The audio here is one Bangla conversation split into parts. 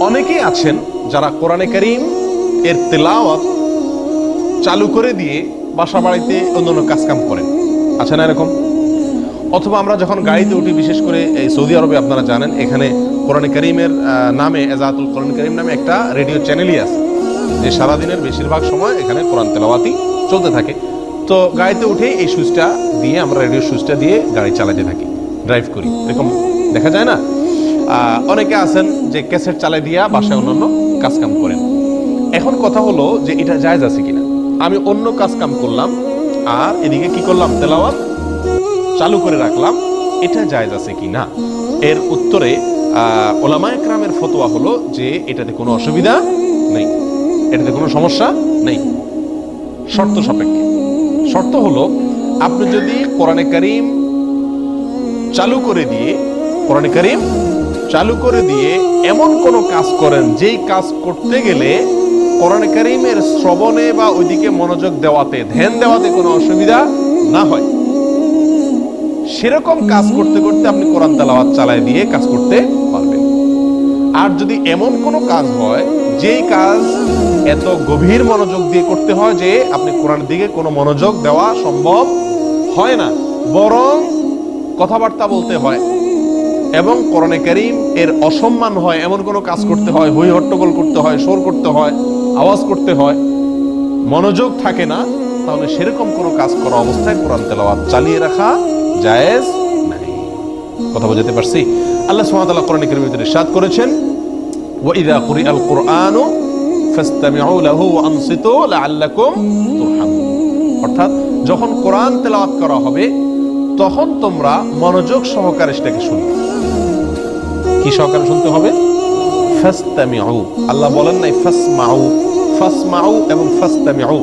অনেকেই আছেন যারা কোরআনে কারীম এর তেলাওয়াত চালু করে দিয়ে বাসা বাড়িতে অন্যান্য কাজকাম করেন, আছে না এরকম? অথবা আমরা যখন গাড়িতে উঠি, বিশেষ করে এই সৌদি আরবে আপনারা জানেন এখানে কোরআনে কারীমের নামে এজাতুল কোরআন কারীম নামে একটা রেডিও চ্যানেলই আছে, যে সারাদিনের বেশিরভাগ সময় এখানে কোরআন তেলাওয়াতই চলতে থাকে। তো গাড়িতে উঠে এই সুইচটা দিয়ে, আমরা রেডিও সুইচটা দিয়ে গাড়ি চালাতে থাকি, ড্রাইভ করি, এরকম দেখা যায় না? অনেকে আছেন যে ক্যাসেট চালাই দিয়া বাসায় অন্যান্য কাজকাম করেন। এখন কথা হলো যে এটা জায়েজ আছে কিনা। আমি অন্য কাজকাম করলাম আর এদিকে কি করলাম, তেলাওয়াত চালু করে রাখলাম, এটা জায়েজ আছে কিনা? এর উত্তরে ওলামায়ে কেরামের ফতোয়া হলো যে এটাতে কোনো অসুবিধা নেই, এটাতে কোনো সমস্যা নেই, শর্ত সাপেক্ষে। শর্ত হলো, আপনি যদি কোরআনে কারীম চালু করে দিয়ে, কোরআনে কারীম চালু করে দিয়ে এমন কোনো কাজ করেন যেই কাজ করতে গেলে কোরআনে কারীমের শ্রবণে বা ওইদিকে মনোযোগ দেওয়াতে, ধ্যান দেওয়াতে কোনো অসুবিধা না হয়, সেরকম কাজ করতে করতে আপনি কোরআন তেলাওয়াত চালায় দিয়ে কাজ করতে পারবেন। আর যদি এমন কোনো কাজ হয় যেই কাজ এত গভীর মনোযোগ দিয়ে করতে হয় যে আপনি কোরআনের দিকে কোনো মনোযোগ দেওয়া সম্ভব হয় না, বরং কথাবার্তা বলতে হয় এবং কোরআনে কারীম এর অসম্মান হয়, এমন কোনো কাজ করতে হয়, হই হট্টগোল করতে হয়, শোর করতে হয়, আওয়াজ করতে হয়, মনোযোগ থাকে না, তাহলে সেরকম কোনো কাজ করা অবস্থায় কোরআন তেলাওয়াত চালিয়ে রাখা জায়েজ নাই। কথা বুঝতে পারছি? আল্লাহ সুবহানাহু ওয়া তাআলা কোরআনে কারীমের ভিতরে ইরশাদ করেছেন, ওয়া ইযা কুরিআল কুরআনু ফাসতামিউ লাহু ওয়া আনসিতু লাআল্লাকুম তুরহামুন। অর্থাৎ যখন কোরআন তেলাওয়াত করা হবে তখন তোমরা মনোযোগ সহকারে সেটাকে শুনবে। কি সহকারে শুনতে হবে? ফাসতামিউ। আল্লাহ বলেন নাই ফাসমাউ। ফাসমাউ এবং ফাসতামিউ,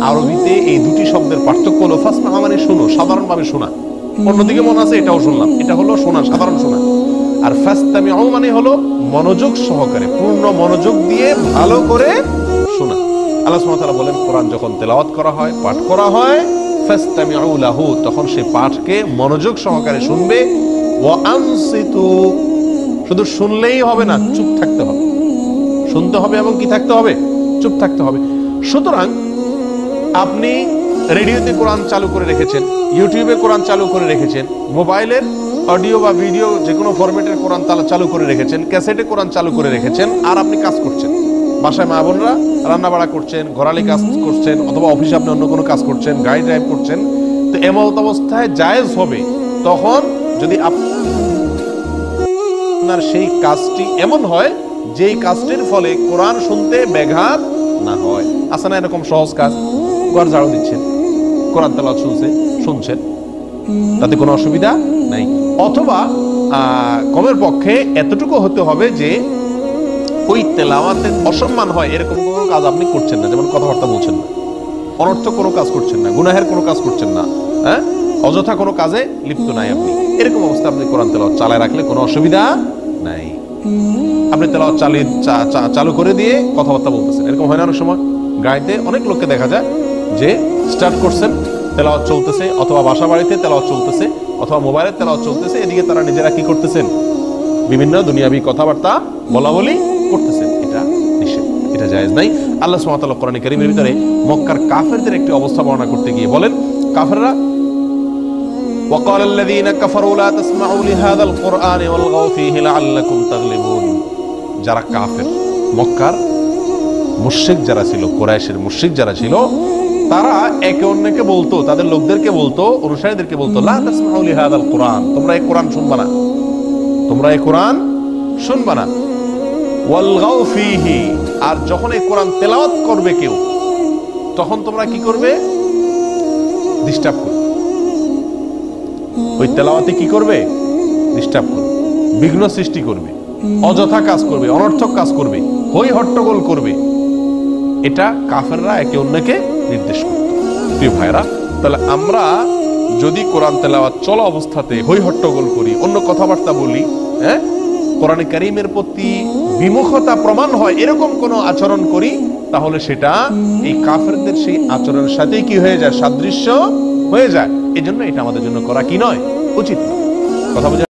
আরবিতে এই দুটি শব্দের পার্থক্য হলো, ফাসমাউ মানে শোনো, সাধারণভাবে শোনা, অন্যদিকে মনে আছে এটাও শুনলাম, এটা হলো শোনা, সাধারণ শোনা। আর ফাসতামিউ মানে হলো মনোযোগ সহকারে, পূর্ণ মনোযোগ দিয়ে ভালো করে শোনা। আল্লাহ সুবহানাহু ওয়া তাআলা বলেন, কোরআন যখন তেলাওয়াত করা হয়, পাঠ করা হয়, ফাসতামিউ লাহু, তখন সেই পাঠকে মনোযোগ সহকারে শুনবে। ওয়া আনসিতু, শুধু শুনলেই হবে না, চুপ থাকতে হবে, শুনতে হবে এবং কি থাকতে হবে, চুপ থাকতে হবে। সুতরাং আপনি রেডিওতে কোরআন চালু করে রেখেছেন, ইউটিউবে কোরআন চালু করে রেখেছেন, মোবাইলের অডিও বা ভিডিও যে কোনো ফরম্যাটের কোরআন চালু করে রেখেছেন, ক্যাসেটে কোরআন চালু করে রেখেছেন, আর আপনি কাজ করছেন, বাসায় মা বোনরা রান্না বাড়া করছেন, ঘরালি কাজ করছেন, অথবা অফিসে আপনি অন্য কোনো কাজ করছেন, গাড়ি ড্রাইভ করছেন, তো এমন অবস্থায় জায়েজ হবে তখন যদি আপনার সেই কাজটি এমন হয় যেই কাজটির ফলে কোরআন শুনতে ব্যাঘাত না হয়। আছে না এরকম সহজ কাজ? ঘর ঝাড়ু দিচ্ছেন, কোরআন তেলাওয়াত শুনছেন, তাতে কোনো অসুবিধা নাই। অথবা কমের পক্ষে এতটুকু হতে হবে যে ওই তেলাওয়াতের অসম্মান হয় এরকম কোনো কাজ আপনি করছেন না, যেমন কথাবার্তা বলছেন না, অনর্থক কোনো কাজ করছেন না, গুনাহের কোনো কাজ করছেন না, হ্যাঁ, অযথা কোনো কাজে লিপ্ত নাই আপনি, এরকম অবস্থা আপনি কোরআন তেলাওয়াত চালায় রাখলে কোনো অসুবিধা নাই। আপনি তেলাওয়াত চালু করে দিয়ে কথাবার্তা বলতেছেন, এরকম হয় না অনেক সময়? গাড়িতে অনেক লোককে দেখা যায় যে স্টার্ট করছেন, তেলাওয়াত চলতেছে, অথবা বাসা বাড়িতে তেলাওয়াত চলতেছে, অথবা মোবাইলের তেলাওয়াত চলতেছে, এদিকে তারা নিজেরা কি করতেছেন, বিভিন্ন দুনিয়াবি কথাবার্তা বলা বলি করতেছেন। এটা নিষেধ, এটা জায়েজ নাই। আল্লাহ সুবহানাহু ওয়া তাআলা কোরআনে কারীমের ভিতরে মক্কার কাফেরদের একটি অবস্থা বর্ণনা করতে গিয়ে বলেন, কাফেররা وقال الذين كفروا لا تسمعوا لهذا القرآن والغوا فيه لعلكم تغلبون। যারা কাফের, মক্কার মুশরিক যারা ছিল, কুরাইশের মুশরিক যারা ছিল, তারা একে অন্যকে বলতো, তাদের লোকদেরকে বলতো, অনুসারীদেরকে বলতো, লা তাসমাউ লিহাদাল কুরআন, তোমরা এই কোরআন শুনবা না, তোমরা এই কোরআন শুনবা না। ওয়াল গাউ ফীহি, আর যখন এই কোরআন তেলাওয়াত করবে কেউ, তখন তোমরা কি করবে? ডিস্টার্ব করবে। ওই তেলাওয়াতে কি করবে? ডিস্টার্ব করবে, বিঘ্ন সৃষ্টি করবে, অযথা কাজ করবে, অনর্থক কাজ করবে, হই হট্টগোল করবে। এটা কাফেররা একে অন্যকে নির্দেশ করত। প্রিয় ভাইরা, তাহলে আমরা যদি কোরআন তেলাওয়াত চলা অবস্থাতে হই হট্টগোল করি, অন্য কথাবার্তা বলি, হ্যাঁ, কোরআনে কারীমের প্রতি বিমুখতা প্রমাণ হয় এরকম কোন আচরণ করি, তাহলে সেটা এই কাফেরদের সেই আচরণের সাথে কি হয়ে যায়? সাদৃশ্য হয়ে যায়। এজন্য এটা আমাদের জন্য করা কি নয়, উচিত। কথা